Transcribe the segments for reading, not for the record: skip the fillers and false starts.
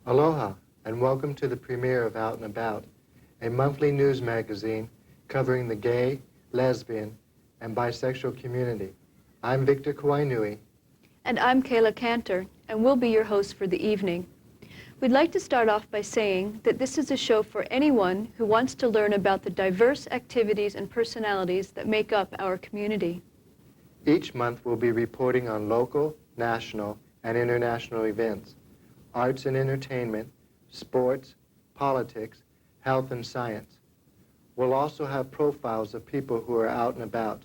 Aloha, and welcome to the premiere of Out and About, a monthly news magazine covering the gay, lesbian, and bisexual community. I'm Victor Kawainui. And I'm Kayla Cantor, and we'll be your host for the evening. We'd like to start off by saying that this is a show for anyone who wants to learn about the diverse activities and personalities that make up our community. Each month we'll be reporting on local, national, and international events, arts and entertainment, sports, politics, health and science. We'll also have profiles of people who are out and about.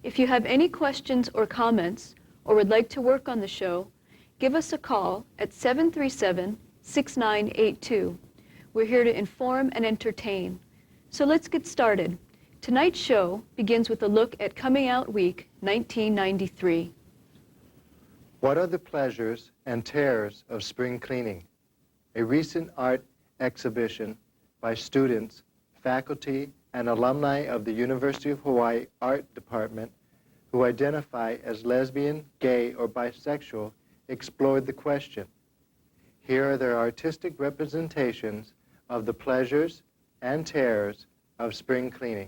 If you have any questions or comments, or would like to work on the show, give us a call at 737-6982. We're here to inform and entertain. So let's get started. Tonight's show begins with a look at Coming Out Week 1993. What are the pleasures and terrors of spring cleaning? A recent art exhibition by students, faculty, and alumni of the University of Hawaii Art Department who identify as lesbian, gay, or bisexual explored the question. Here are their artistic representations of the pleasures and terrors of spring cleaning.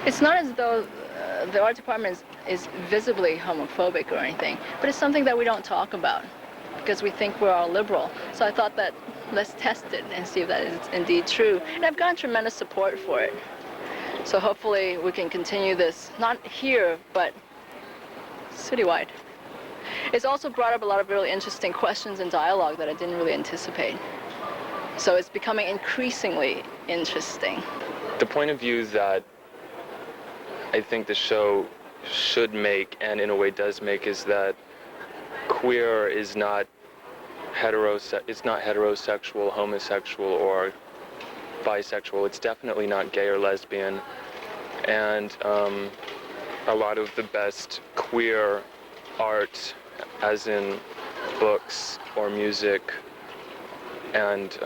It's not as though the art department is visibly homophobic or anything, but it's something that we don't talk about because we think we're all liberal. So I thought that let's test it and see if that is indeed true. And I've gotten tremendous support for it. So hopefully we can continue this, not here, but citywide. It's also brought up a lot of really interesting questions and dialogue that I didn't really anticipate. So it's becoming increasingly interesting. The point of view that I think the show should make, and in a way does make, is that queer is not heterosexual, homosexual, or bisexual. It's definitely not gay or lesbian. And a lot of the best queer art, as in books or music, and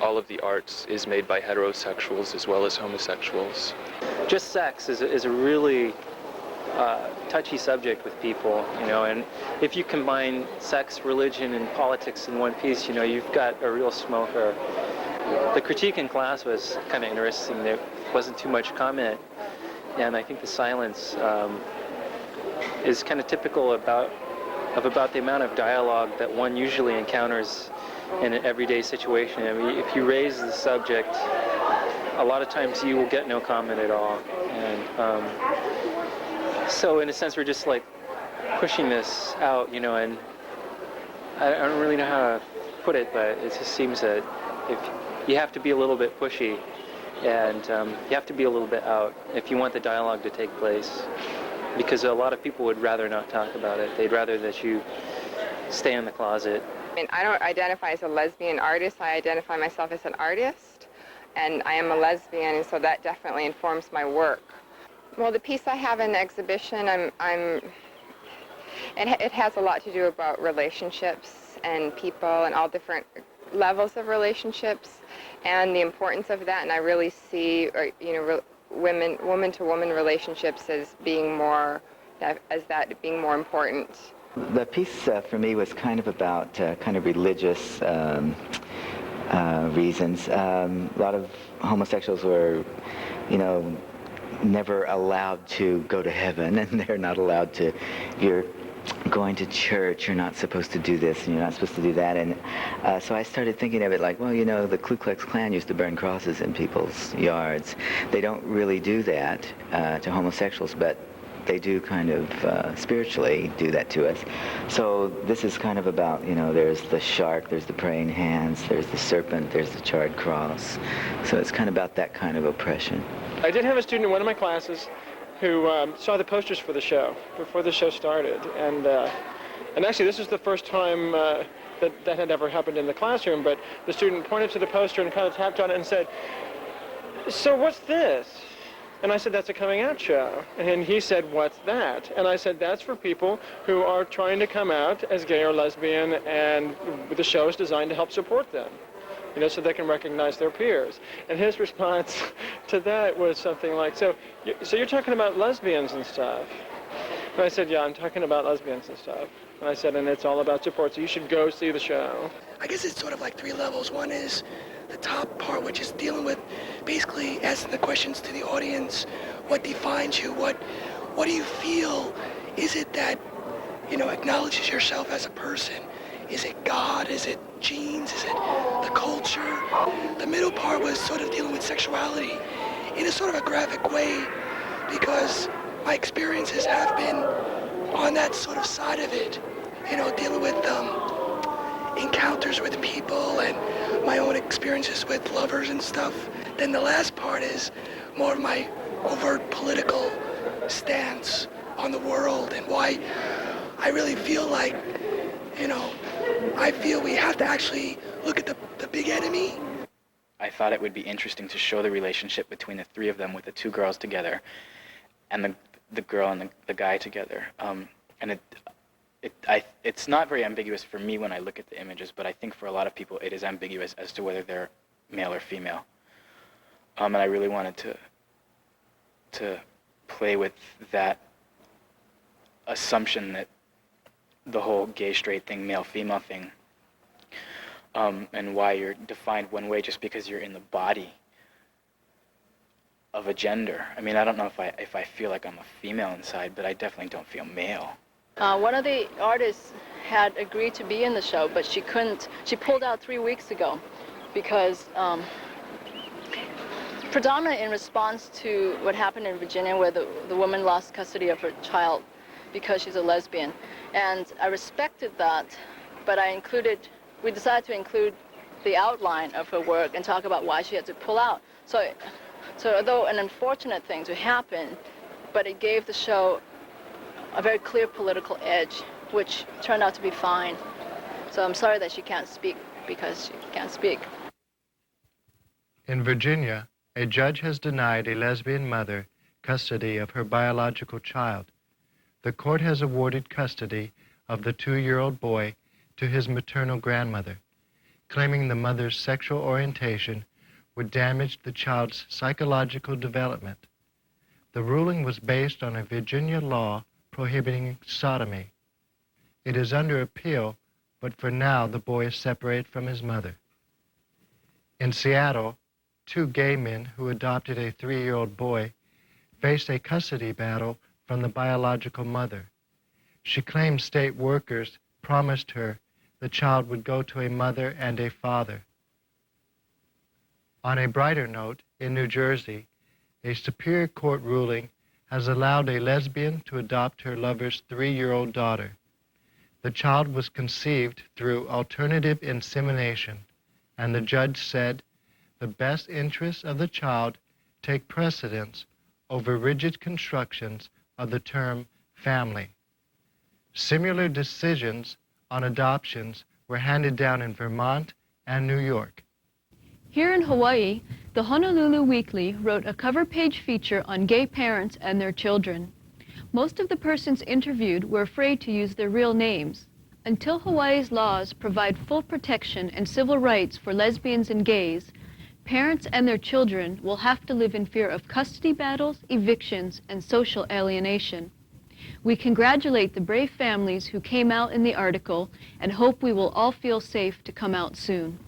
all of the arts is made by heterosexuals as well as homosexuals. Just sex is a really touchy subject with people, you know, and if you combine sex, religion, and politics in one piece, you know, you've got a real smoker. The critique in class was kind of interesting. There wasn't too much comment, and I think the silence is kind of typical about the amount of dialogue that one usually encounters in an everyday situation. I mean, if you raise the subject, a lot of times you will get no comment at all. And so in a sense, we're just like pushing this out, you know, and I don't really know how to put it, but it just seems that if you have to be a little bit pushy, and you have to be a little bit out if you want the dialogue to take place, because a lot of people would rather not talk about it. They'd rather that you stay in the closet. I mean, I don't identify as a lesbian artist. I identify myself as an artist, and I am a lesbian, and so that definitely informs my work. Well, the piece I have in the exhibition, it has a lot to do about relationships and people and all different levels of relationships and the importance of that. And I really see, woman-to-woman relationships as being more important. The piece for me was kind of about kind of religious reasons. A lot of homosexuals were, you know, never allowed to go to heaven, and they're not allowed to, if you're going to church, you're not supposed to do this and you're not supposed to do that. And so I started thinking of it like, well, you know, the Ku Klux Klan used to burn crosses in people's yards. They don't really do that to homosexuals, but they do kind of spiritually do that to us. So this is kind of about, you know, there's the shark, there's the praying hands, there's the serpent, there's the charred cross. So it's kind of about that kind of oppression. I did have a student in one of my classes who saw the posters for the show before the show started, and actually this is the first time that had ever happened in the classroom, but the student pointed to the poster and kind of tapped on it and said, "So what's this?" And I said, that's a coming out show. And he said, what's that? And I said, that's for people who are trying to come out as gay or lesbian, and the show is designed to help support them, you know, so they can recognize their peers. And his response to that was something like, so you're talking about lesbians and stuff? And I said, yeah, I'm talking about lesbians and stuff. And I said, and it's all about support, so you should go see the show. I guess it's sort of like 3 levels. One is the top part, which is dealing with basically asking the questions to the audience. What defines you? What do you feel? Is it that, you know, acknowledges yourself as a person? Is it God? Is it genes? Is it the culture? The middle part was sort of dealing with sexuality in a sort of a graphic way, because my experiences have been on that sort of side of it, you know, dealing with encounters with people and my own experiences with lovers and stuff. Then the last part is more of my overt political stance on the world and why I really feel like, you know, I feel we have to actually look at the big enemy. I thought it would be interesting to show the relationship between the 3 of them, with the 2 girls together and the girl and the guy together. And it's not very ambiguous for me when I look at the images, but I think for a lot of people it is ambiguous as to whether they're male or female. And I really wanted to play with that assumption that the whole gay, straight thing, male, female thing, and why you're defined one way just because you're in the body of a gender. I mean, I don't know if I feel like I'm a female inside, but I definitely don't feel male. One of the artists had agreed to be in the show, but she couldn't. She pulled out 3 weeks ago because predominantly in response to what happened in Virginia, where the woman lost custody of her child because she's a lesbian. And I respected that, but we decided to include the outline of her work and talk about why she had to pull out. So although an unfortunate thing to happen, but it gave the show a very clear political edge, which turned out to be fine. So I'm sorry that she can't speak, because she can't speak. In Virginia, a judge has denied a lesbian mother custody of her biological child. The court has awarded custody of the 2-year-old boy to his maternal grandmother, claiming the mother's sexual orientation would damage the child's psychological development. The ruling was based on a Virginia law prohibiting sodomy. It is under appeal, but for now the boy is separated from his mother. In Seattle, 2 gay men who adopted a 3-year-old boy faced a custody battle from the biological mother. She claimed state workers promised her the child would go to a mother and a father. On a brighter note, in New Jersey, a Superior Court ruling has allowed a lesbian to adopt her lover's 3-year-old daughter. The child was conceived through alternative insemination, and the judge said the best interests of the child take precedence over rigid constructions of the term family. Similar decisions on adoptions were handed down in Vermont and New York. Here in Hawaii, the Honolulu Weekly wrote a cover page feature on gay parents and their children. Most of the persons interviewed were afraid to use their real names. Until Hawaii's laws provide full protection and civil rights for lesbians and gays, parents and their children will have to live in fear of custody battles, evictions, and social alienation. We congratulate the brave families who came out in the article and hope we will all feel safe to come out soon.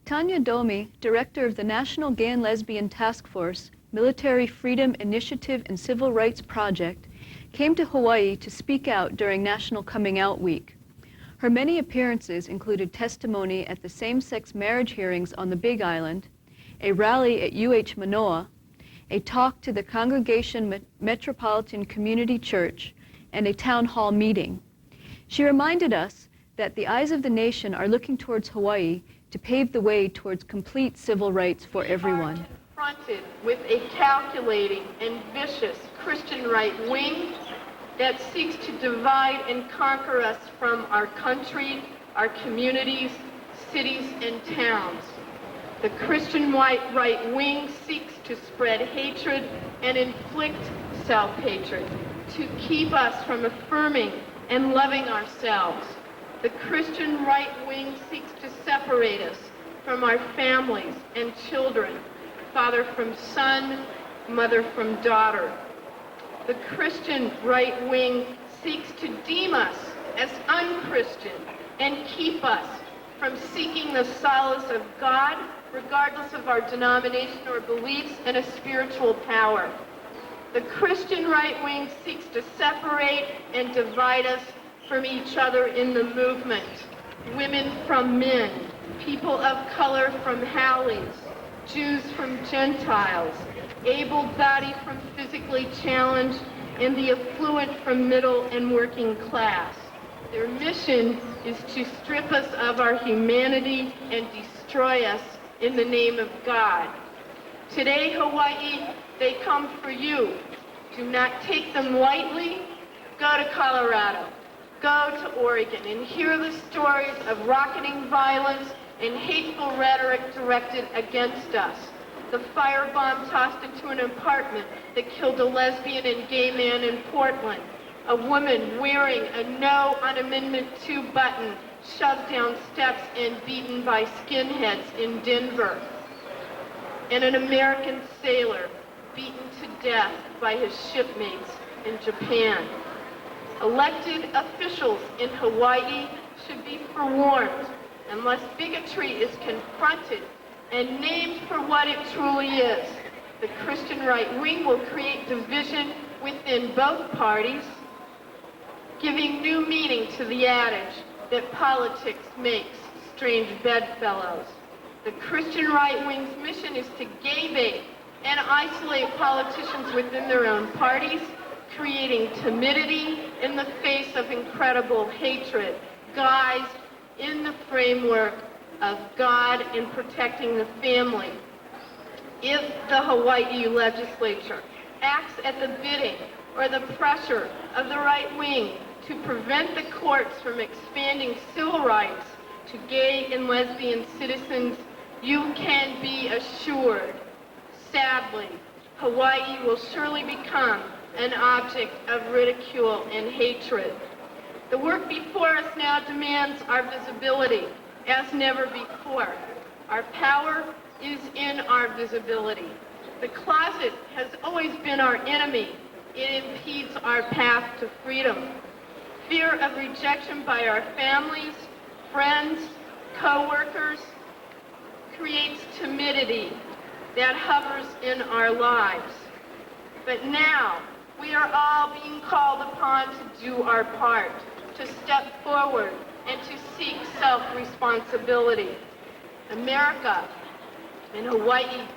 Tanya Domi, director of the National Gay and Lesbian Task Force, Military Freedom Initiative and Civil Rights Project, came to Hawaii to speak out during National Coming Out Week. Her many appearances included testimony at the same-sex marriage hearings on the Big Island, a rally at UH Manoa, a talk to the Congregation Metropolitan Community Church, and a town hall meeting. She reminded us that the eyes of the nation are looking towards Hawaii to pave the way towards complete civil rights for everyone. We are confronted with a calculating and vicious Christian right wing that seeks to divide and conquer us from our country, our communities, cities, and towns. The Christian right wing seeks to spread hatred and inflict self-hatred, to keep us from affirming and loving ourselves. The Christian right wing seeks to separate us from our families and children, father from son, mother from daughter. The Christian right wing seeks to deem us as unchristian and keep us from seeking the solace of God, regardless of our denomination or beliefs, and a spiritual power. The Christian right wing seeks to separate and divide us from each other in the movement. Women from men, people of color from haoles, Jews from Gentiles, able-bodied from physically challenged, and the affluent from middle and working class. Their mission is to strip us of our humanity and destroy us in the name of God. Today, Hawaii, they come for you. Do not take them lightly. Go to Colorado. Go to Oregon and hear the stories of rocketing violence and hateful rhetoric directed against us. The firebomb tossed into an apartment that killed a lesbian and gay man in Portland. A woman wearing a No on Amendment 2 button shoved down steps and beaten by skinheads in Denver. And an American sailor beaten to death by his shipmates in Japan. Elected officials in Hawaii should be forewarned unless bigotry is confronted and named for what it truly is. The Christian right wing will create division within both parties, giving new meaning to the adage that politics makes strange bedfellows. The Christian right wing's mission is to gay bait and isolate politicians within their own parties, creating timidity in the face of incredible hatred, guised in the framework of God and protecting the family. If the Hawaii legislature acts at the bidding or the pressure of the right wing to prevent the courts from expanding civil rights to gay and lesbian citizens, you can be assured, sadly, Hawaii will surely become an object of ridicule and hatred. The work before us now demands our visibility as never before. Our power is in our visibility. The closet has always been our enemy. It impedes our path to freedom. Fear of rejection by our families, friends, co-workers creates timidity that hovers in our lives. But now, we are all being called upon to do our part, to step forward and to seek self-responsibility. America and Hawaii,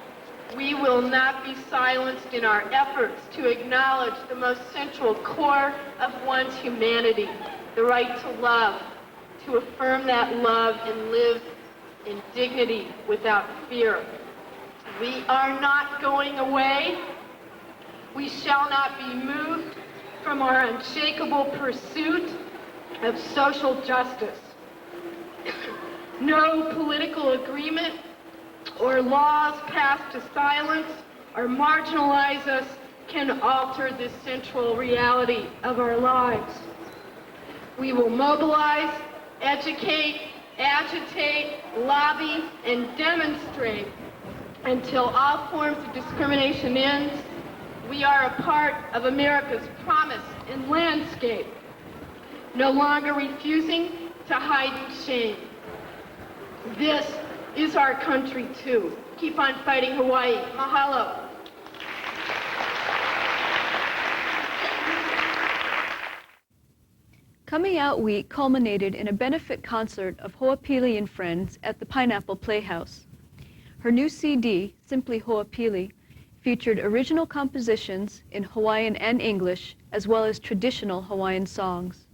we will not be silenced in our efforts to acknowledge the most central core of one's humanity, the right to love, to affirm that love and live in dignity without fear. We are not going away. We shall not be moved from our unshakable pursuit of social justice. No political agreement or laws passed to silence or marginalize us can alter this central reality of our lives. We will mobilize, educate, agitate, lobby, and demonstrate until all forms of discrimination ends. We are a part of America's promise and landscape, no longer refusing to hide in shame. This is our country too. Keep on fighting, Hawaii. Mahalo. Coming Out Week culminated in a benefit concert of Hoapili and friends at the Pineapple Playhouse. Her new CD, Simply Hoapili, featured original compositions in Hawaiian and English, as well as traditional Hawaiian songs.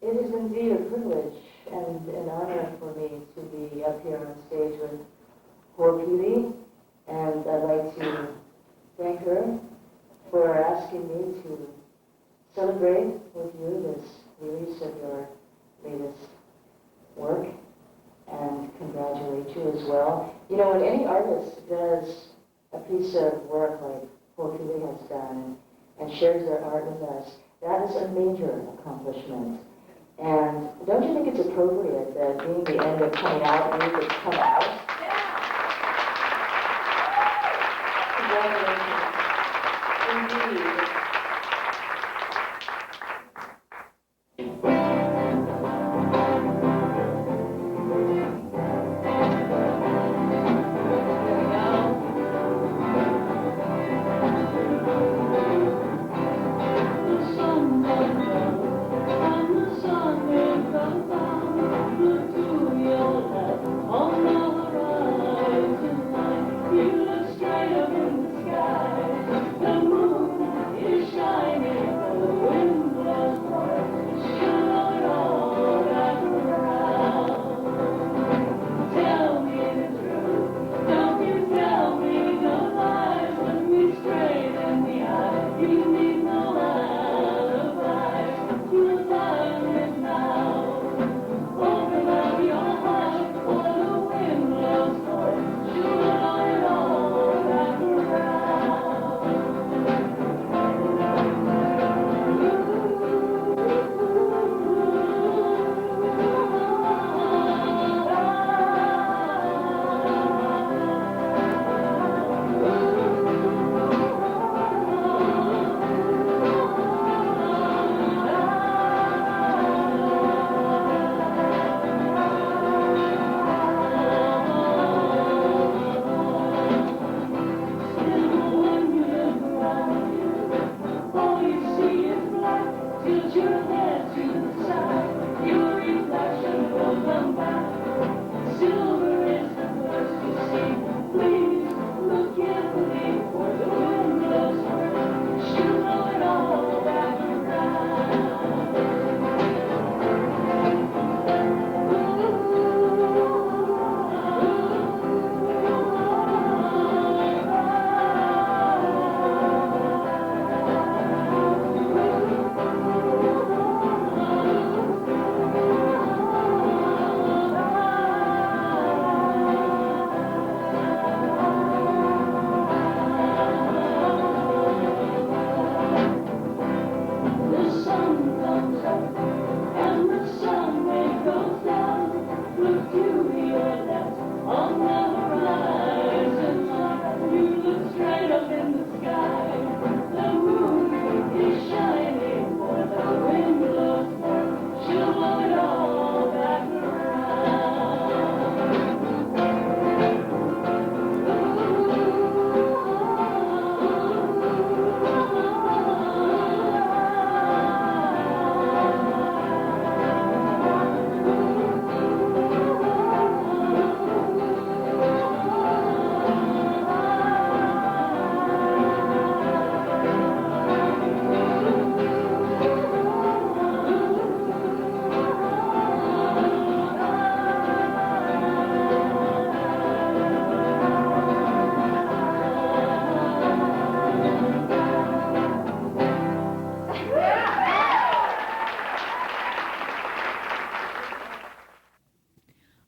It is indeed a privilege and an honor for me to be up here on stage with Hoapili, and I'd like to thank her for asking me to celebrate with you this release of your latest work and congratulate you as well. You know, when any artist does a piece of work like Hoapili has done and shares their art with us, that is a major accomplishment. And don't you think it's appropriate that being the end of coming out, we could come out? Congratulations. Indeed.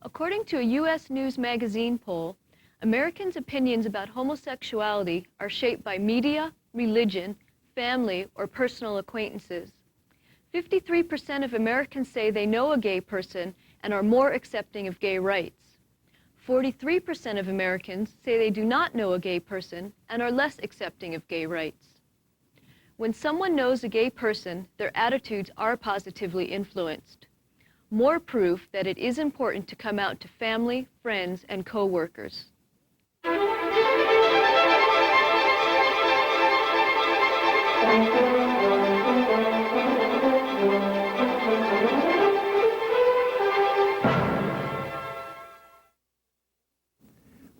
According to a U.S. News magazine poll, Americans' opinions about homosexuality are shaped by media, religion, family, or personal acquaintances. 53% of Americans say they know a gay person and are more accepting of gay rights. 43% of Americans say they do not know a gay person and are less accepting of gay rights. When someone knows a gay person, their attitudes are positively influenced. More proof that it is important to come out to family, friends, and co-workers.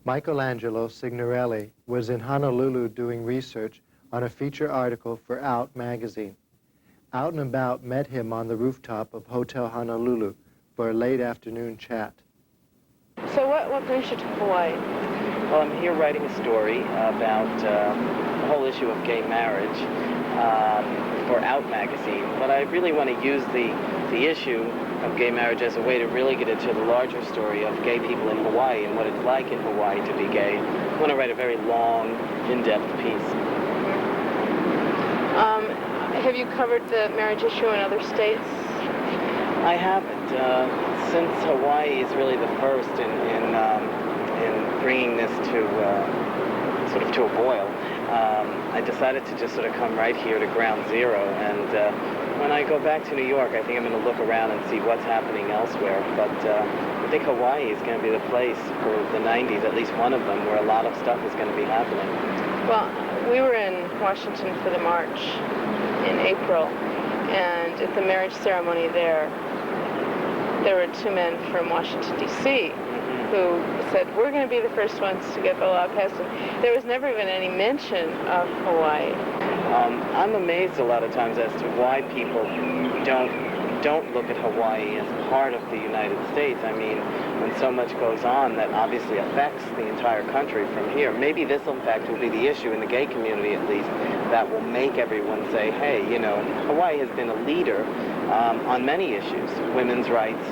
Michelangelo Signorile was in Honolulu doing research on a feature article for Out magazine. Out and About met him on the rooftop of Hotel Honolulu for a late afternoon chat. So what brings you to Hawaii? Well, I'm here writing a story about the whole issue of gay marriage. for Out magazine, but I really want to use the issue of gay marriage as a way to really get into the larger story of gay people in Hawaii and what it's like in Hawaii to be gay. I want to write a very long, in-depth piece. Have you covered the marriage issue in other states? I haven't. Since Hawaii is really the first in bringing this to sort of to a boil, I decided to just sort of come right here to ground zero. And when I go back to New York, I think I'm going to look around and see what's happening elsewhere. But I think Hawaii is going to be the place for the 90s, at least one of them, where a lot of stuff is going to be happening. Well, we were in Washington for the march in April, and at the marriage ceremony there were two men from Washington, D.C., who said, we're going to be the first ones to get the law passed. And there was never even any mention of Hawaii. I'm amazed a lot of times as to why people don't look at Hawaii as part of the United States. I mean, when so much goes on that obviously affects the entire country from here, maybe this in fact will be the issue in the gay community at least, that will make everyone say, hey, you know, Hawaii has been a leader on many issues, women's rights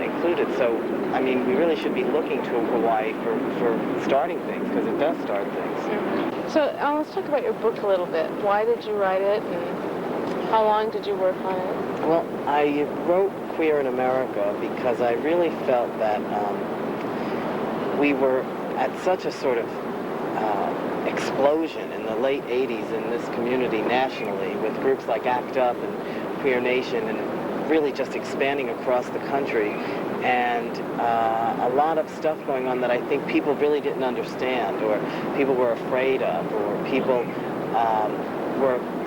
included. So, I mean, we really should be looking to Hawaii for starting things, because it does start things. So let's talk about your book a little bit. Why did you write it, and how long did you work on it? Well, I wrote Queer in America because I really felt that we were at such a sort of explosion in the late 80s in this community nationally, with groups like ACT UP and Queer Nation, and really just expanding across the country, and a lot of stuff going on that I think people really didn't understand, or people were afraid of, or people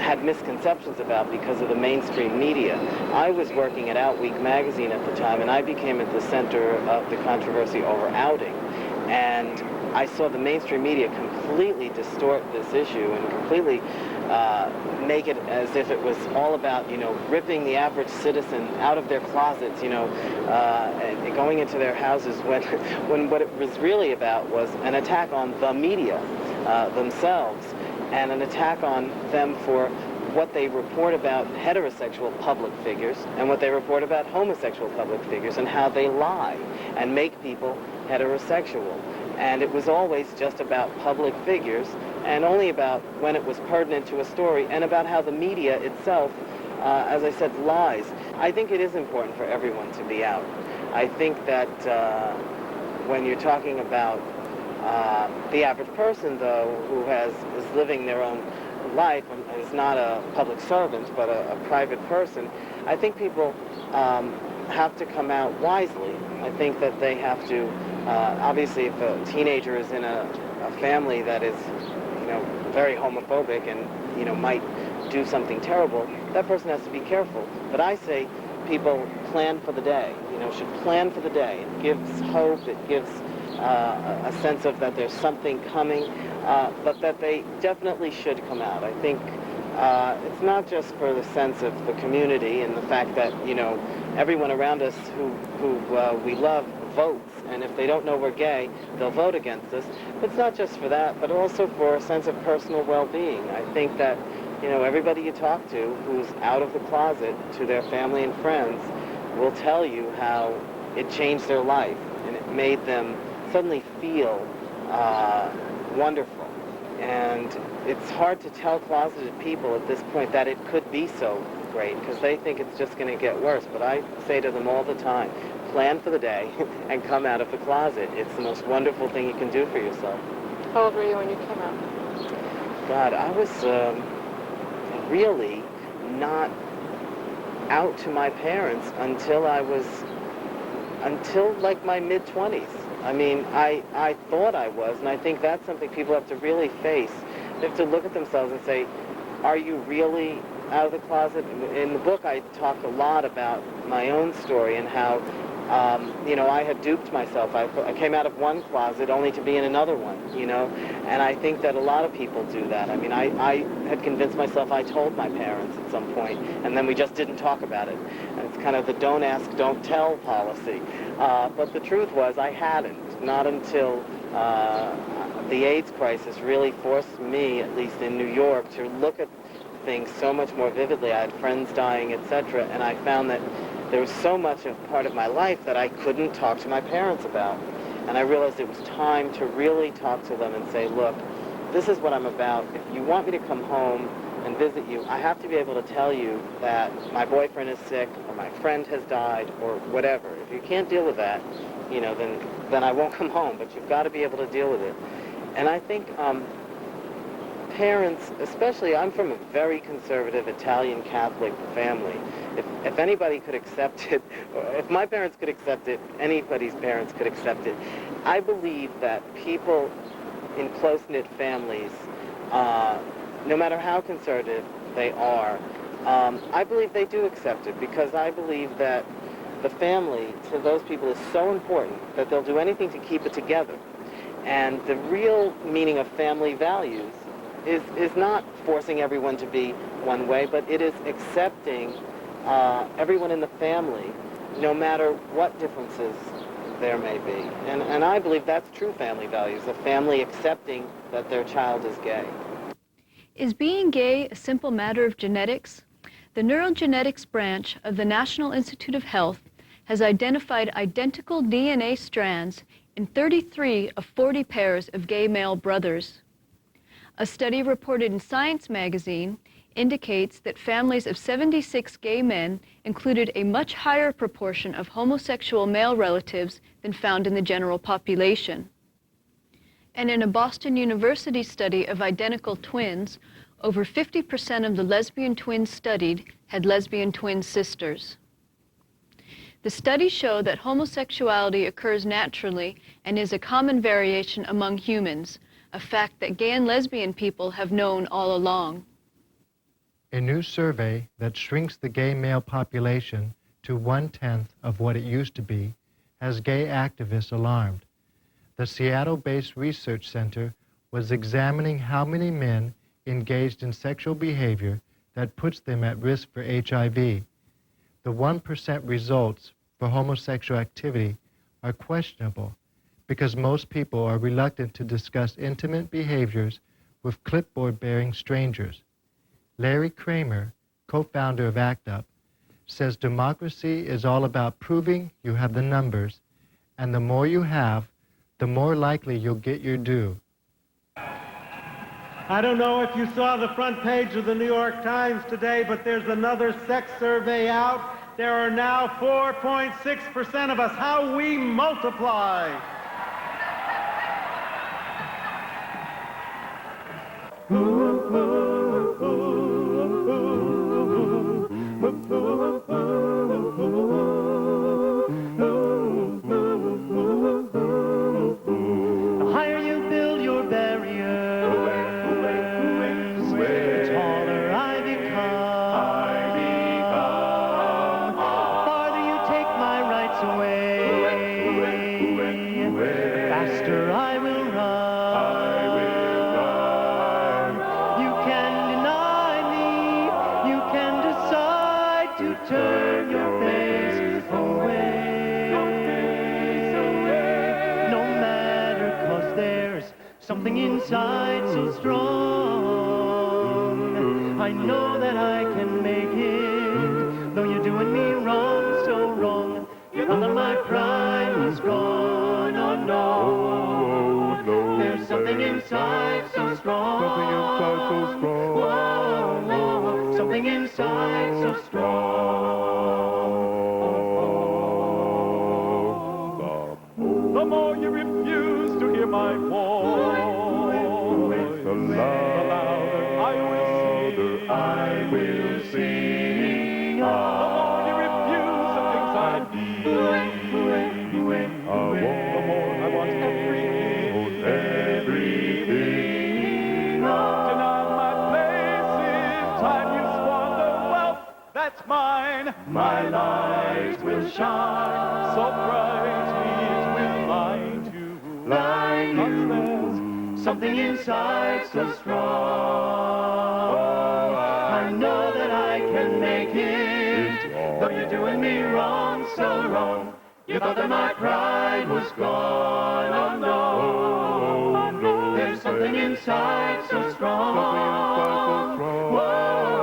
had misconceptions about because of the mainstream media. I was working at Out Week magazine at the time, and I became at the center of the controversy over outing. And I saw the mainstream media completely distort this issue and completely make it as if it was all about, you know, ripping the average citizen out of their closets, you know, and going into their houses, when what it was really about was an attack on the media themselves, and an attack on them for what they report about heterosexual public figures and what they report about homosexual public figures, and how they lie and make people heterosexual. And it was always just about public figures, and only about when it was pertinent to a story, and about how the media itself, as I said, lies. I think it is important for everyone to be out. I think that when you're talking about the average person, though, who is living their own life, and is not a public servant, but a private person, I think people have to come out wisely. I think that they have to, obviously, if a teenager is in a family that is, you know, very homophobic and, you know, might do something terrible, that person has to be careful. But I say people plan for the day, you know, should plan for the day. It gives hope, it gives a sense of that there's something coming, but that they definitely should come out. I think it's not just for the sense of the community and the fact that, you know, everyone around us who we love votes, and if they don't know we're gay, they'll vote against us. It's not just for that, but also for a sense of personal well-being. I think that, you know, everybody you talk to who's out of the closet to their family and friends will tell you how it changed their life, and it made them suddenly feel wonderful. And it's hard to tell closeted people at this point that it could be so great, because they think it's just going to get worse. But I say to them all the time, plan for the day and come out of the closet. It's the most wonderful thing you can do for yourself. How old were you when you came out? God, I was really not out to my parents until like my mid-20s. I mean, I thought I was, and I think that's something people have to really face. They have to look at themselves and say, are you really out of the closet? In the book, I talk a lot about my own story and how, you know, I had duped myself. I came out of one closet only to be in another one, you know, and I think that a lot of people do that. I mean, I had convinced myself I told my parents at some point, and then we just didn't talk about it. And it's kind of the don't ask, don't tell policy. But the truth was I hadn't, not until the AIDS crisis really forced me, at least in New York, to look at things so much more vividly. I had friends dying, etc., and I found that there was so much of part of my life that I couldn't talk to my parents about. And I realized it was time to really talk to them and say, look, this is what I'm about. If you want me to come home and visit you, I have to be able to tell you that my boyfriend is sick or my friend has died or whatever. If you can't deal with that, you know, then I won't come home, but you've got to be able to deal with it. And I think parents, especially, I'm from a very conservative Italian Catholic family. If anybody could accept it, or if my parents could accept it, anybody's parents could accept it. I believe that people in close-knit families, no matter how conservative they are, I believe they do accept it, because I believe that the family to those people is so important that they'll do anything to keep it together. And the real meaning of family values is not forcing everyone to be one way, but it is accepting everyone in the family, no matter what differences there may be. And I believe that's true family values, a family accepting that their child is gay. Is being gay a simple matter of genetics? The neurogenetics branch of the National Institute of Health has identified identical DNA strands in 33 of 40 pairs of gay male brothers. A study reported in Science magazine indicates that families of 76 gay men included a much higher proportion of homosexual male relatives than found in the general population. And in a Boston University study of identical twins, over 50% of the lesbian twins studied had lesbian twin sisters. The studies show that homosexuality occurs naturally and is a common variation among humans, a fact that gay and lesbian people have known all along. A new survey that shrinks the gay male population to 1/10 of what it used to be has gay activists alarmed. The Seattle-based research center was examining how many men engaged in sexual behavior that puts them at risk for HIV. The 1% results for homosexual activity are questionable because most people are reluctant to discuss intimate behaviors with clipboard-bearing strangers. Larry Kramer, co-founder of ACT UP, says democracy is all about proving you have the numbers, and the more you have, the more likely you'll get your due. I don't know if you saw the front page of the New York Times today, but there's another sex survey out. There are now 4.6% of us. How we multiply. Something inside so strong. I know that I can make it, though you're doing me wrong, so wrong. You thought that my pride was gone, oh no. There's something inside so strong. Whoa, whoa, something inside so strong. The more you refuse to hear my voice, the louder I will sing. The more you refuse the things I need, the more I want everything. Deny my place in time you squander wealth that's mine. My light will shine so brightly it will blind you. Something inside so strong. I know that I can make it, though you're doing me wrong, so wrong. You thought that my pride was gone, oh no. There's something inside so strong. Whoa.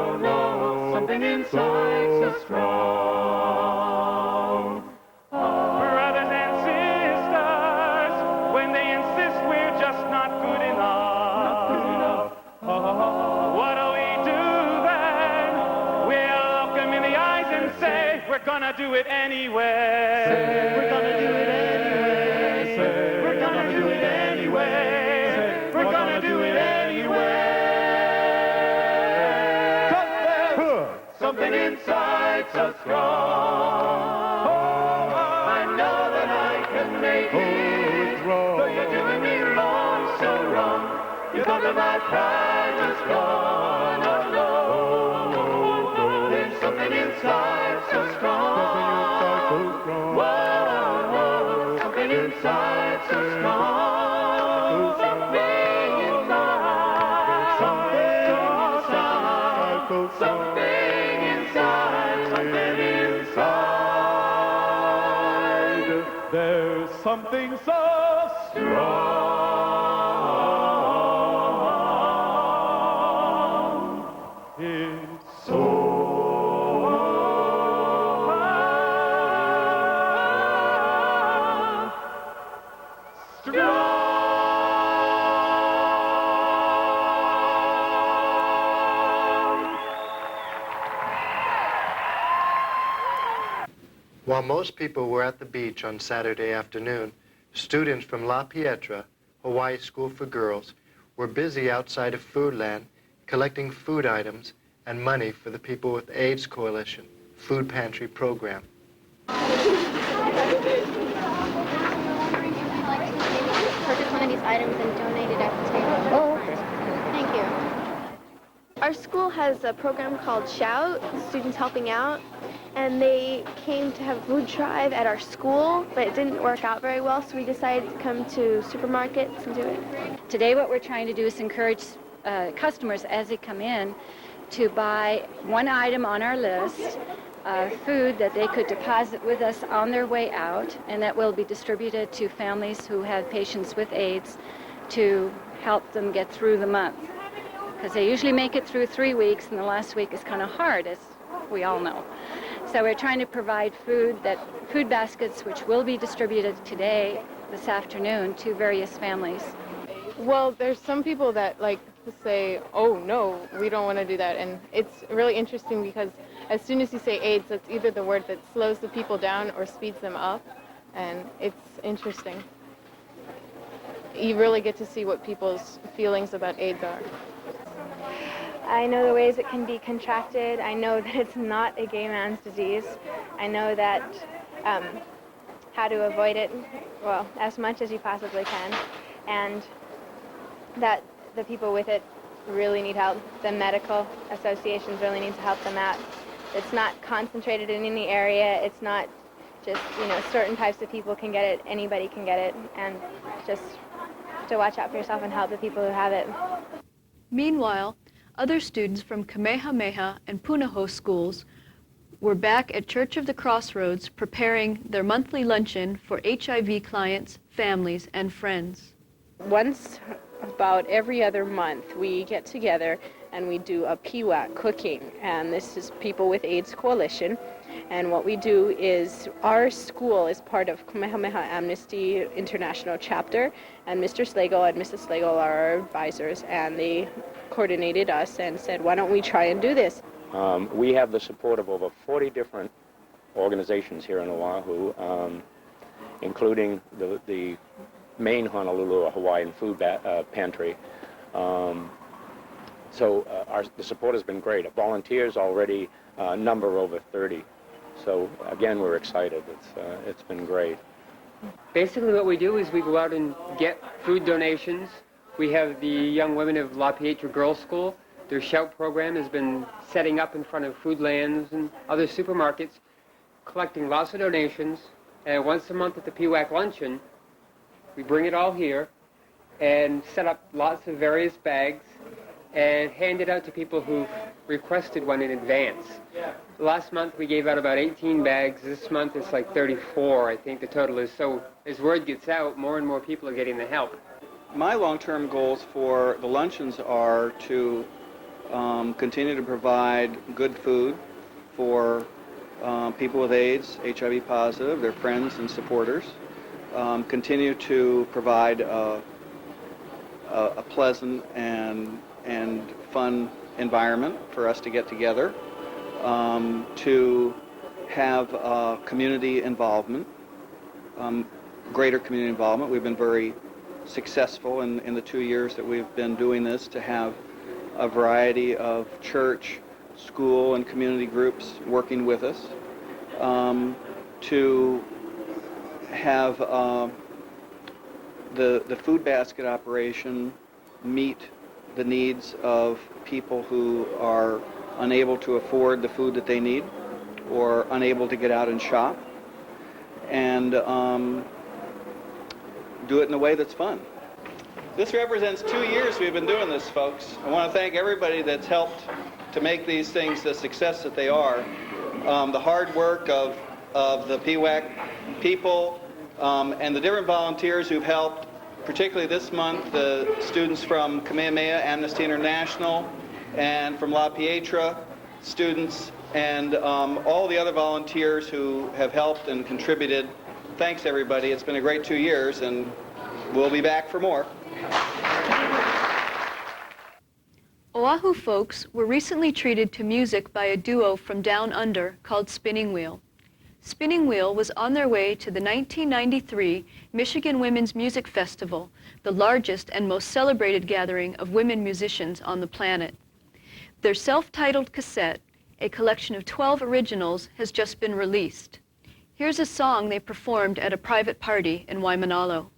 do it anyway. We're gonna do it anyway. We're gonna do it anyway. We're gonna do it anyway. 'Cause there's something inside so strong. Oh, I know that I can make it. Though you're doing me wrong, so wrong. You thought that my pride was gone. Oh no. There's something inside so strong. Whoa, something inside so strong. Something inside. Something inside. Something inside. Something inside. There's something so strong. It's so While most people were at the beach on Saturday afternoon, students from La Pietra, Hawaii School for Girls, were busy outside of Foodland collecting food items and money for the People with AIDS Coalition food pantry program. Purchase one of these items and donate it at the table. Oh, okay. Thank you. Our school has a program called Shout, Students Helping Out, and they came to have food drive at our school, but it didn't work out very well, so we decided to come to supermarkets and do it. Today what we're trying to do is encourage customers as they come in to buy one item on our list of food that they could deposit with us on their way out, and that will be distributed to families who have patients with AIDS to help them get through the month. Because they usually make it through 3 weeks, and the last week is kind of hard, as we all know. So we're trying to provide food baskets which will be distributed today, this afternoon, to various families. Well, there's some people that like to say, oh no, we don't want to do that. And it's really interesting because as soon as you say AIDS, that's either the word that slows the people down or speeds them up. And it's interesting. You really get to see what people's feelings about AIDS are. I know the ways it can be contracted. I know that it's not a gay man's disease. I know that how to avoid it, well, as much as you possibly can, and that the people with it really need help. The medical associations really need to help them out. It's not concentrated in any area. It's not just, certain types of people can get it. Anybody can get it, and just to watch out for yourself and help the people who have it. Meanwhile, other students from Kamehameha and Punahou Schools were back at Church of the Crossroads preparing their monthly luncheon for HIV clients, families, and friends. Once about every other month, we get together and we do a PWAC cooking, and this is People with AIDS Coalition. And what we do is our school is part of Kamehameha Amnesty International Chapter, and Mr. Slagle and Mrs. Slagle are our advisors, and they coordinated us and said, why don't we try and do this? We have the support of over 40 different organizations here in Oahu, including the main Honolulu Hawaiian food pantry. So the support has been great. Volunteers already number over 30. So again, we're excited. It's been great. Basically what we do is we go out and get food donations. We have the young women of La Pietra Girls School. Their Shout program has been setting up in front of Foodlands and other supermarkets, collecting lots of donations. And once a month at the PWAC luncheon, we bring it all here and set up lots of various bags and hand it out to people who've requested one in advance. Last month we gave out about 18 bags. This month it's like 34, I think the total is. So as word gets out, more and more people are getting the help. My long-term goals for the luncheons are to continue to provide good food for people with AIDS, HIV positive, their friends and supporters. Continue to provide a pleasant and fun environment for us to get together. To have community involvement, greater community involvement. We've been very successful in the 2 years that we've been doing this to have a variety of church, school, and community groups working with us, to have the food basket operation meet the needs of people who are unable to afford the food that they need or unable to get out and shop, and do it in a way that's fun. This represents 2 years we've been doing this, folks. I want to thank everybody that's helped to make these things the success that they are. The hard work of the PWAC people and the different volunteers who've helped, particularly this month, the students from Kamehameha, Amnesty International, and from La Pietra, students, and all the other volunteers who have helped and contributed. Thanks, everybody. It's been a great 2 years, and we'll be back for more. Oahu folks were recently treated to music by a duo from Down Under called Spinning Wheel. Spinning Wheel was on their way to the 1993 Michigan Women's Music Festival, the largest and most celebrated gathering of women musicians on the planet. Their self-titled cassette, a collection of 12 originals, has just been released. Here's a song they performed at a private party in Waimanalo.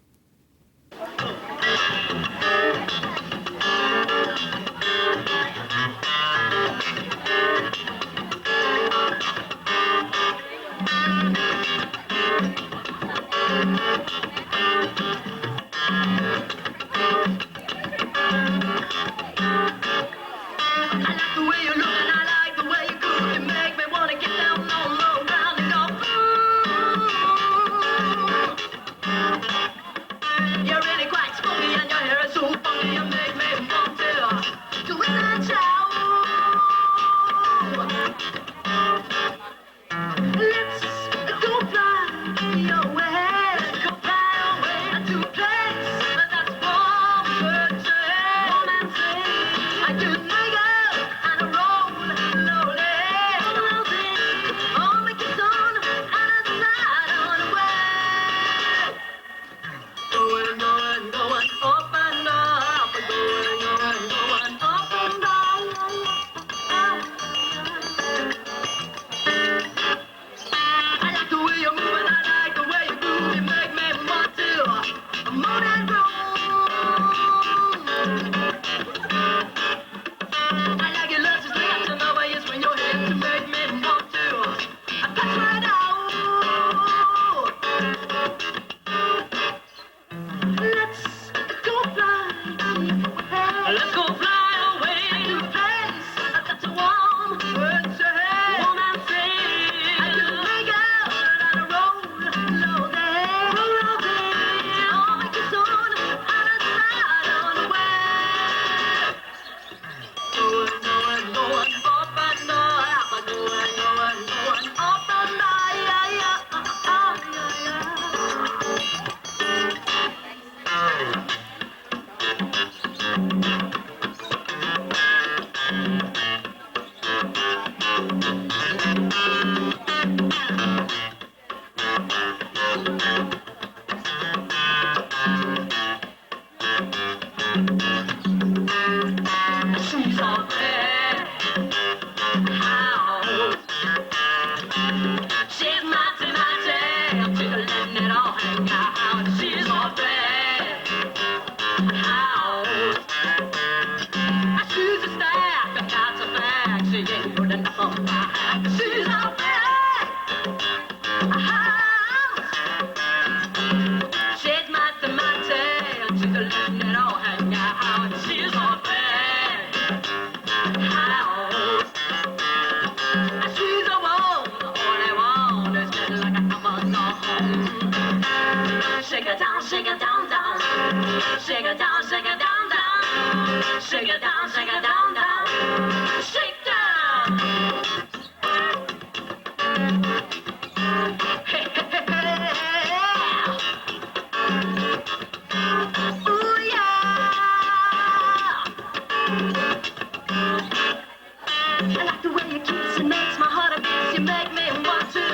I like the way you kiss, it makes my heart a beat. You make me want to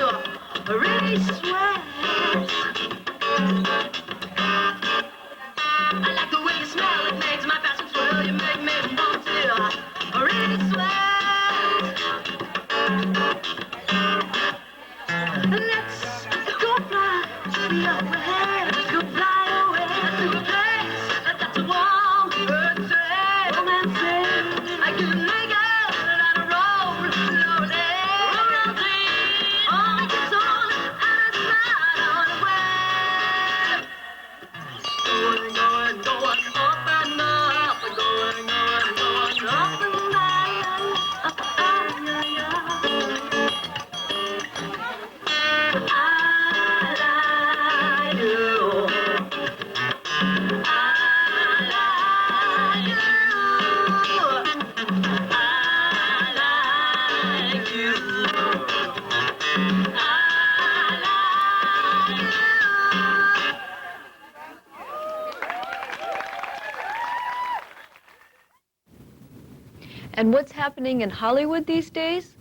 And what's happening in Hollywood these days?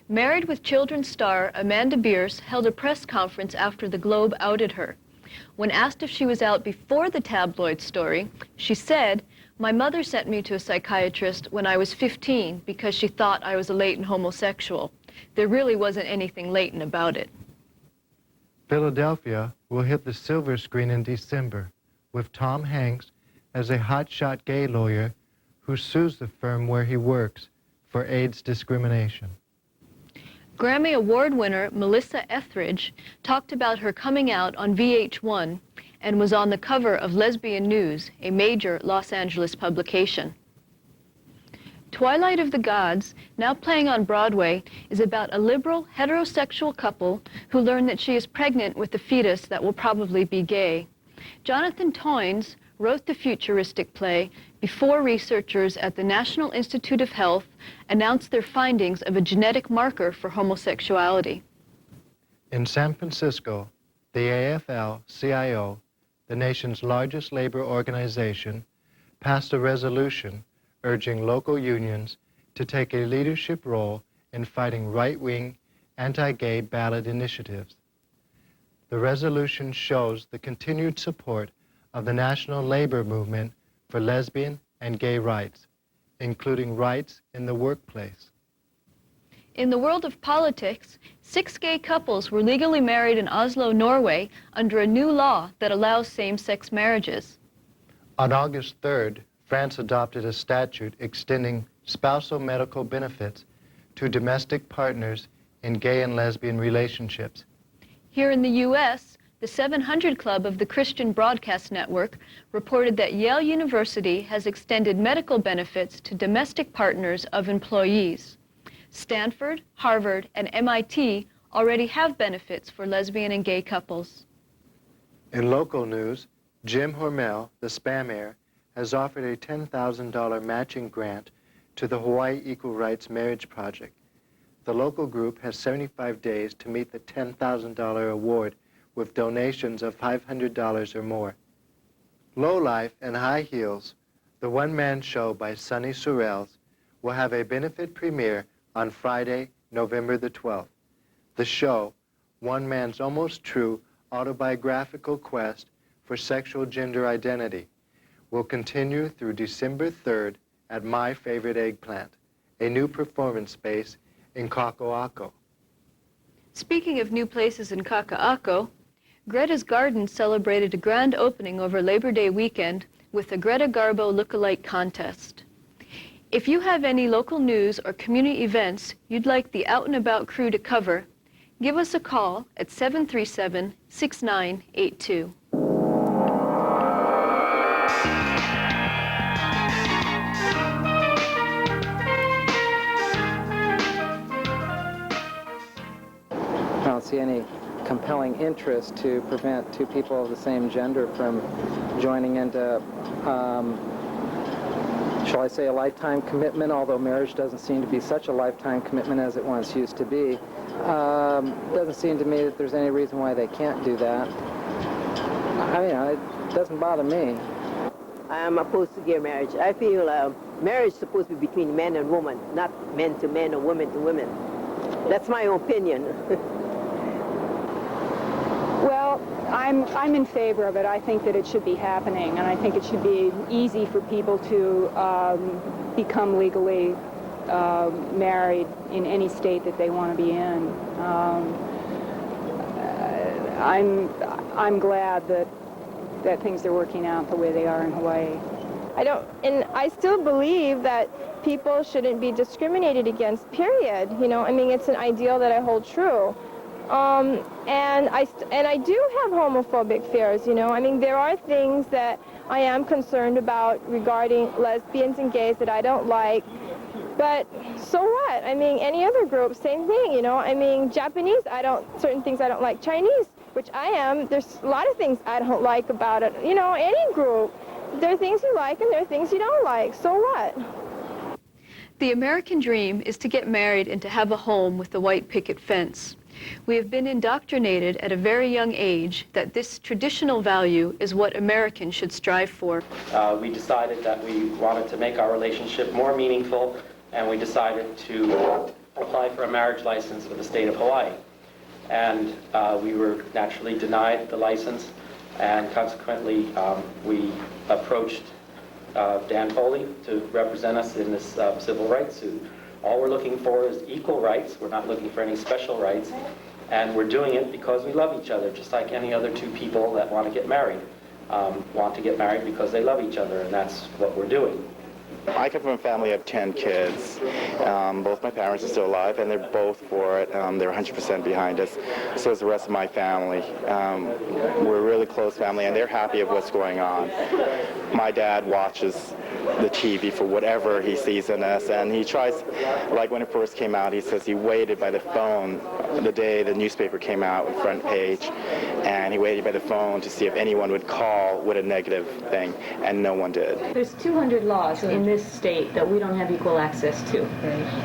Married with Children star Amanda Bierce held a press conference after the Globe outed her. When asked if she was out before the tabloid story, she said, "My mother sent me to a psychiatrist when I was 15 because she thought I was a latent homosexual. There really wasn't anything latent about it." Philadelphia will hit the silver screen in December with Tom Hanks as a hotshot gay lawyer who sues the firm where he works for AIDS discrimination. Grammy Award winner Melissa Etheridge talked about her coming out on VH1 and was on the cover of Lesbian News, a major Los Angeles publication. Twilight of the Gods, now playing on Broadway, is about a liberal heterosexual couple who learn that she is pregnant with a fetus that will probably be gay. Jonathan Toynes wrote the futuristic play before researchers at the National Institute of Health announced their findings of a genetic marker for homosexuality. In San Francisco, the AFL-CIO, the nation's largest labor organization, passed a resolution urging local unions to take a leadership role in fighting right-wing, anti-gay ballot initiatives. The resolution shows the continued support of the national labor movement for lesbian and gay rights, including rights in the workplace. In the world of politics, 6 gay couples were legally married in Oslo, Norway, under a new law that allows same-sex marriages. On August 3rd, France adopted a statute extending spousal medical benefits to domestic partners in gay and lesbian relationships. Here in the U.S., the 700 Club of the Christian Broadcast Network reported that Yale University has extended medical benefits to domestic partners of employees. Stanford, Harvard, and MIT already have benefits for lesbian and gay couples. In local news, Jim Hormel, the spam heir, has offered a $10,000 matching grant to the Hawaii Equal Rights Marriage Project. The local group has 75 days to meet the $10,000 award with donations of $500 or more. Lowlife and High Heels, the one-man show by Sonny Sorrells, will have a benefit premiere on Friday, November the 12th. The show, one man's almost true autobiographical quest for sexual gender identity, will continue through December 3rd at My Favorite Eggplant, a new performance space in Kaka'ako. Speaking of new places in Kaka'ako, Greta's Garden celebrated a grand opening over Labor Day weekend with the Greta Garbo Lookalike Contest. If you have any local news or community events you'd like the Out and About crew to cover, give us a call at 737-6982. I don't see any compelling interest to prevent two people of the same gender from joining into, shall I say, a lifetime commitment, although marriage doesn't seem to be such a lifetime commitment as it once used to be. Doesn't seem to me that there's any reason why they can't do that. It doesn't bother me. I'm opposed to gay marriage. I feel marriage is supposed to be between man and woman, not men to men or women to women. That's my opinion. I'm in favor of it. I think that it should be happening, and I think it should be easy for people to become legally married in any state that they want to be in. I'm glad that things are working out the way they are in Hawaii. I still believe that people shouldn't be discriminated against, period. You know, I mean, it's an ideal that I hold true. And I do have homophobic fears, you know. I mean, there are things that I am concerned about regarding lesbians and gays that I don't like. But so what? I mean, any other group, same thing, you know. I mean, Japanese, certain things I don't like. Chinese, which I am, there's a lot of things I don't like about it. You know, any group, there are things you like and there are things you don't like. So what? The American dream is to get married and to have a home with the white picket fence. We have been indoctrinated at a very young age that this traditional value is what Americans should strive for. We decided that we wanted to make our relationship more meaningful, and we decided to apply for a marriage license with the state of Hawaii. And we were naturally denied the license, and consequently we approached Dan Foley to represent us in this civil rights suit. All we're looking for is equal rights. We're not looking for any special rights. And we're doing it because we love each other, just like any other two people that want to get married. Want to get married because they love each other, and that's what we're doing. I come from a family of 10 kids. Both my parents are still alive, and they're both for it. They're 100% behind us. So is the rest of my family. We're a really close family, and they're happy of what's going on. My dad watches the TV for whatever he sees in us, and he tries, like when it first came out, he says he waited by the phone the day the newspaper came out with front page, and he waited by the phone to see if anyone would call with a negative thing, and no one did. There's 200 laws in this state that we don't have equal access to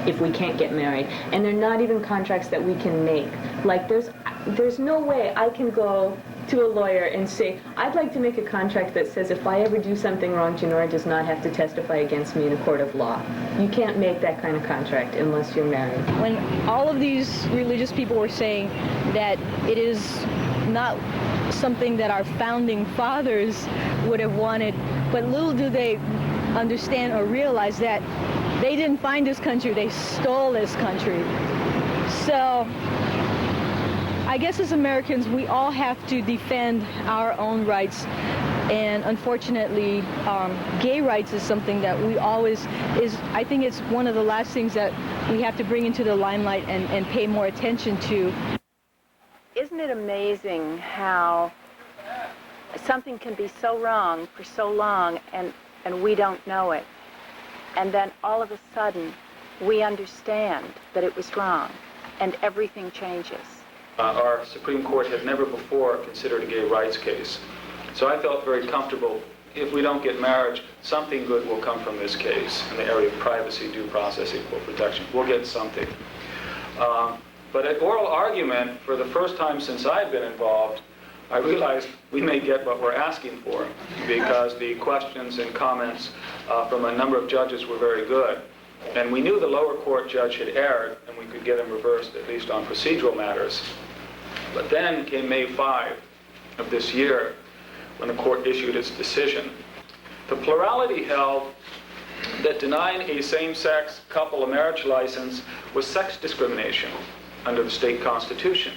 if we can't get married, and they're not even contracts that we can make. Like there's no way I can go to a lawyer and say, I'd like to make a contract that says if I ever do something wrong, Genora does not have to testify against me in a court of law. You can't make that kind of contract unless you're married. When all of these religious people were saying that it is not something that our founding fathers would have wanted, but little do they understand or realize that they didn't find this country, they stole this country. So I guess as Americans, we all have to defend our own rights, and unfortunately, gay rights is something that we always I think it's one of the last things that we have to bring into the limelight and pay more attention to. Isn't it amazing how something can be so wrong for so long and we don't know it, and then all of a sudden we understand that it was wrong and everything changes. Our Supreme Court had never before considered a gay rights case. So I felt very comfortable, if we don't get marriage, something good will come from this case in the area of privacy, due process, equal protection. We'll get something. But at oral argument, for the first time since I've been involved, I realized we may get what we're asking for, because the questions and comments from a number of judges were very good. And we knew the lower court judge had erred, and we could get him reversed, at least on procedural matters. But then came May 5 of this year, when the court issued its decision. The plurality held that denying a same-sex couple a marriage license was sex discrimination under the state constitution.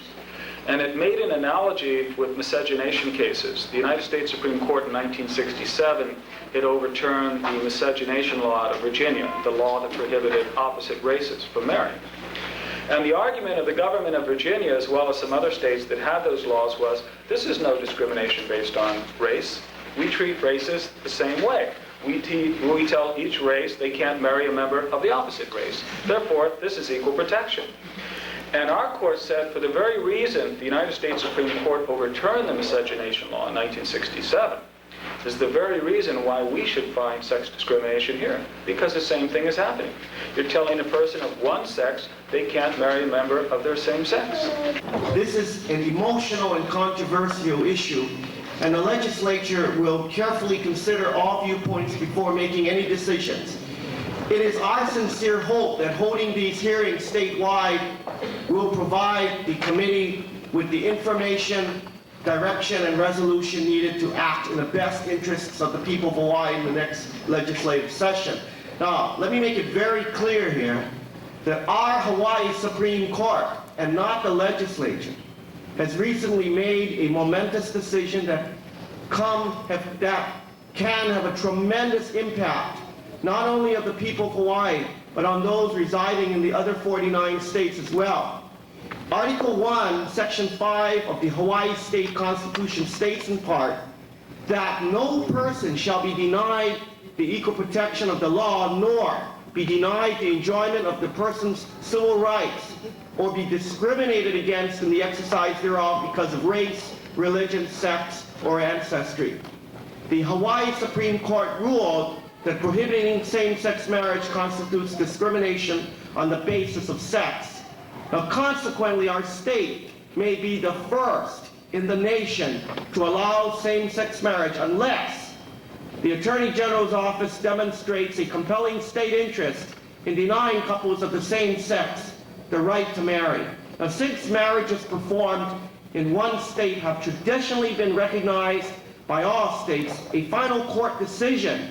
And it made an analogy with miscegenation cases. The United States Supreme Court in 1967 had overturned the miscegenation law out of Virginia, the law that prohibited opposite races from marrying. And the argument of the government of Virginia, as well as some other states that had those laws, was this is no discrimination based on race. We treat races the same way. We tell each race they can't marry a member of the opposite race. Therefore, this is equal protection. And our court said, for the very reason the United States Supreme Court overturned the miscegenation law in 1967, is the very reason why we should find sex discrimination here, because the same thing is happening. You're telling a person of one sex they can't marry a member of their same sex. This is an emotional and controversial issue, and the legislature will carefully consider all viewpoints before making any decisions. It is our sincere hope that holding these hearings statewide will provide the committee with the information direction and resolution needed to act in the best interests of the people of Hawaii in the next legislative session. Now, let me make it very clear here that our Hawaii Supreme Court, and not the legislature, has recently made a momentous decision that can have a tremendous impact, not only of the people of Hawaii, but on those residing in the other 49 states as well. Article 1, Section 5 of the Hawaii State Constitution states in part that no person shall be denied the equal protection of the law, nor be denied the enjoyment of the person's civil rights, or be discriminated against in the exercise thereof because of race, religion, sex, or ancestry. The Hawaii Supreme Court ruled that prohibiting same-sex marriage constitutes discrimination on the basis of sex. Now, consequently, our state may be the first in the nation to allow same-sex marriage unless the Attorney General's office demonstrates a compelling state interest in denying couples of the same sex the right to marry. Now, since marriages performed in one state have traditionally been recognized by all states, a final court decision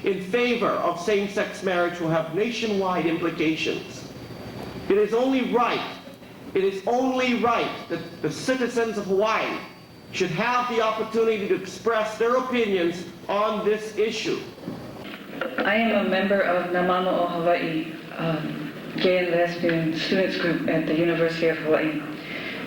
in favor of same-sex marriage will have nationwide implications. It is only right that the citizens of Hawaii should have the opportunity to express their opinions on this issue. I am a member of Namamo o Hawaiʻi, gay and lesbian students group at the University of Hawaii.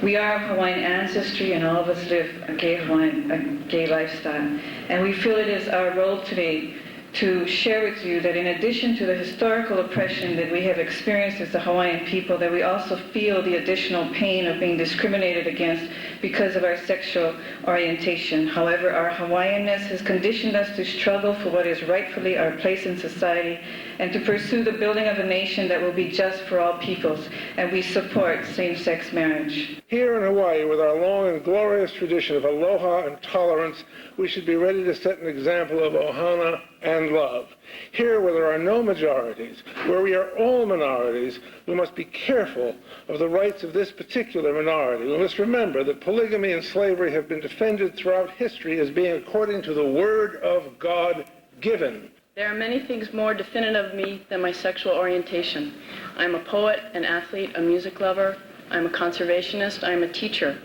We are of Hawaiian ancestry, and all of us live a gay lifestyle. And we feel it is our role today to share with you that in addition to the historical oppression that we have experienced as the Hawaiian people, that we also feel the additional pain of being discriminated against because of our sexual orientation. However, our Hawaiianness has conditioned us to struggle for what is rightfully our place in society and to pursue the building of a nation that will be just for all peoples, and we support same-sex marriage. Here in Hawaii, with our long and glorious tradition of aloha and tolerance, we should be ready to set an example of ohana and love. Here, where there are no majorities, where we are all minorities, we must be careful of the rights of this particular minority. We must remember that polygamy and slavery have been defended throughout history as being according to the Word of God given. There are many things more definitive of me than my sexual orientation. I'm a poet, an athlete, a music lover. I'm a conservationist. I'm a teacher.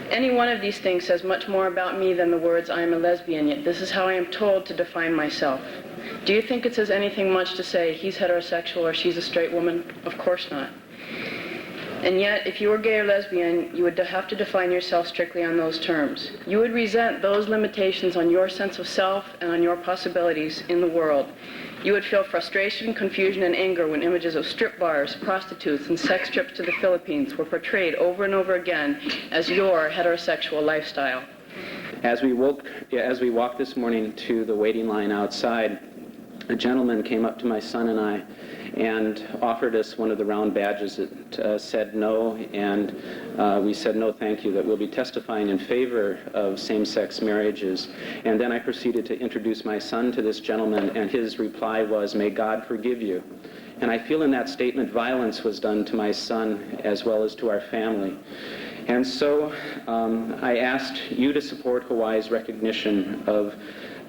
Any one of these things says much more about me than the words I am a lesbian, yet this is how I am told to define myself. Do you think it says anything much to say he's heterosexual or she's a straight woman? Of course not. And yet, if you were gay or lesbian, you would have to define yourself strictly on those terms. You would resent those limitations on your sense of self and on your possibilities in the world. You would feel frustration, confusion, and anger when images of strip bars, prostitutes, and sex trips to the Philippines were portrayed over and over again as your heterosexual lifestyle. As we walked this morning to the waiting line outside, a gentleman came up to my son and I and offered us one of the round badges that said no, and we said no thank you, that we'll be testifying in favor of same-sex marriages. And then I proceeded to introduce my son to this gentleman, and his reply was, "May God forgive you." And I feel in that statement violence was done to my son as well as to our family. And so I asked you to support Hawaii's recognition of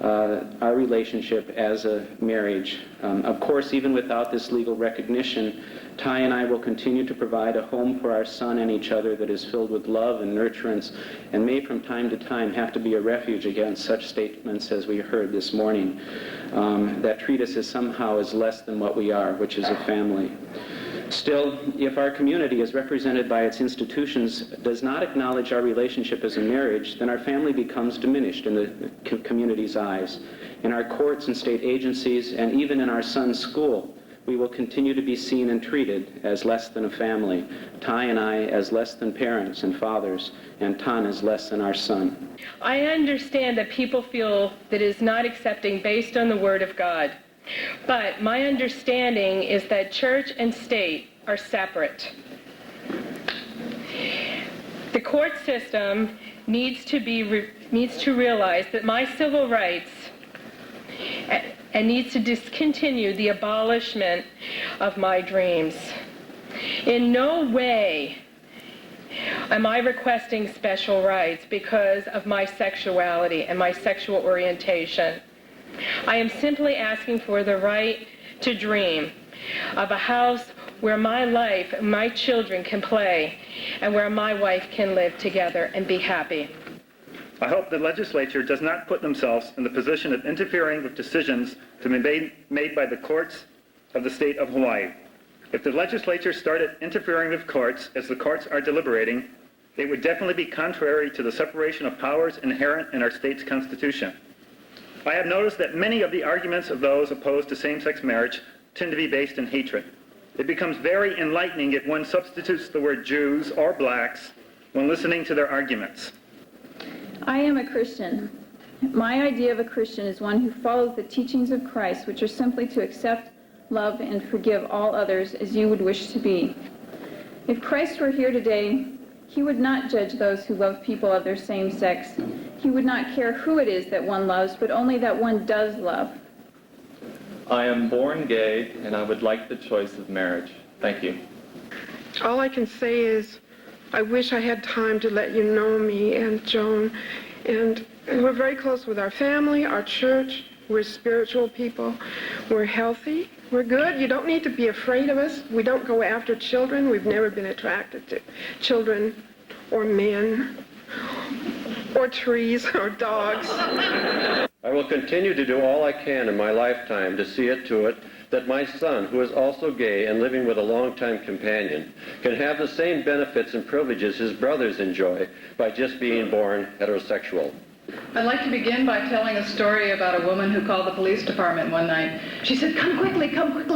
our relationship as a marriage. Of course, even without this legal recognition, Ty and I will continue to provide a home for our son and each other that is filled with love and nurturance, and may from time to time have to be a refuge against such statements as we heard this morning, that treat us as somehow as less than what we are, which is a family. Still, if our community, as represented by its institutions, does not acknowledge our relationship as a marriage, then our family becomes diminished in the community's eyes. In our courts and state agencies, and even in our son's school, we will continue to be seen and treated as less than a family. Ty and I as less than parents and fathers, and Tan as less than our son. I understand that people feel that it is not accepting based on the Word of God. But my understanding is that church and state are separate. The court system needs to realize that my civil rights and needs to discontinue the abolishment of my dreams. In no way Am I requesting special rights because of my sexuality and my sexual orientation? I am simply asking for the right to dream of a house where my life, my children can play, and where my wife can live together and be happy. I hope the legislature does not put themselves in the position of interfering with decisions to be made by the courts of the state of Hawaii. If the legislature started interfering with courts as the courts are deliberating, it would definitely be contrary to the separation of powers inherent in our state's constitution. I have noticed that many of the arguments of those opposed to same-sex marriage tend to be based in hatred. It becomes very enlightening if one substitutes the word Jews or blacks when listening to their arguments. I am a Christian. My idea of a Christian is one who follows the teachings of Christ, which are simply to accept, love, and forgive all others as you would wish to be. If Christ were here today, he would not judge those who love people of their same sex. He would not care who it is that one loves, but only that one does love. I am born gay, and I would like the choice of marriage. Thank you. All I can say is I wish I had time to let you know me and Joan. And we're very close with our family, our church. We're spiritual people. We're healthy. We're good. You don't need to be afraid of us. We don't go after children. We've never been attracted to children or men or trees or dogs. I will continue to do all I can in my lifetime to see it to it that my son, who is also gay and living with a longtime companion, can have the same benefits and privileges his brothers enjoy by just being born heterosexual. I'd like to begin by telling a story about a woman who called the police department one night. She said, come quickly,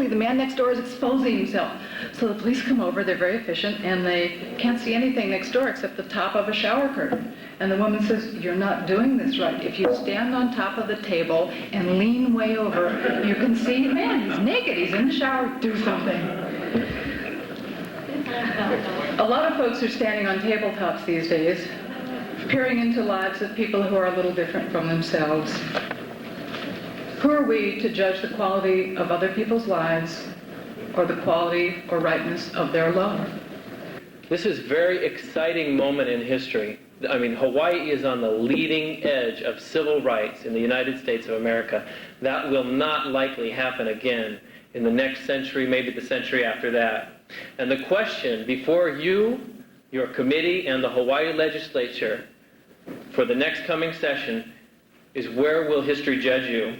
the man next door is exposing himself. So the police come over, they're very efficient, and they can't see anything next door except the top of a shower curtain. And the woman says, you're not doing this right. If you stand on top of the table and lean way over, you can see, man, he's naked, he's in the shower, do something. A lot of folks are standing on tabletops these days, peering into lives of people who are a little different from themselves. Who are we to judge the quality of other people's lives or the quality or rightness of their love? This is a very exciting moment in history. I mean, Hawaii is on the leading edge of civil rights in the United States of America. That will not likely happen again in the next century, maybe the century after that. And the question before you, your committee, and the Hawaii legislature for the next coming session is, where will history judge you?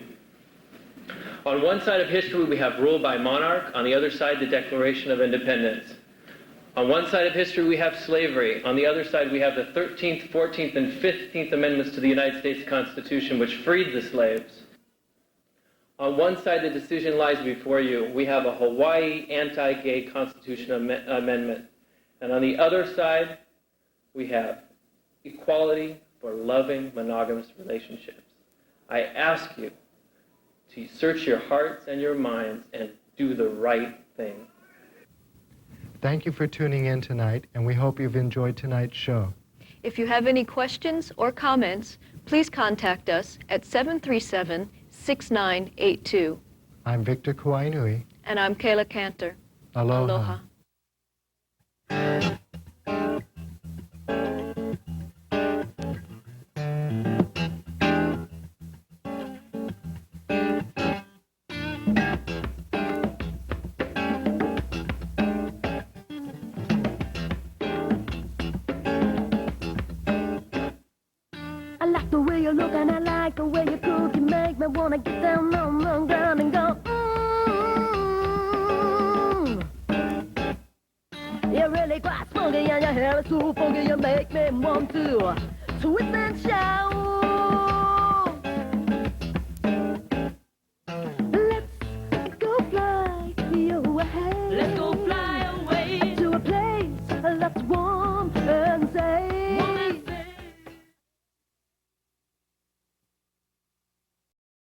On one side of history, we have rule by monarch. On the other side, the Declaration of Independence. On one side of history, we have slavery. On the other side, we have the 13th, 14th, and 15th Amendments to the United States Constitution, which freed the slaves. On one side, the decision lies before you. We have a Hawaii anti-gay constitutional amendment. And on the other side, we have equality for loving monogamous relationships. I ask you to search your hearts and your minds and do the right thing. Thank you for tuning in tonight, and we hope you've enjoyed tonight's show. If you have any questions or comments, please contact us at 737-6982. I'm Victor Kauainui. And I'm Kayla Cantor. Aloha. Aloha. I like the way you look and I like the way you cook. You make me wanna get down on the ground and go, You're really quite funky and your hair is so funky. You make me want to twist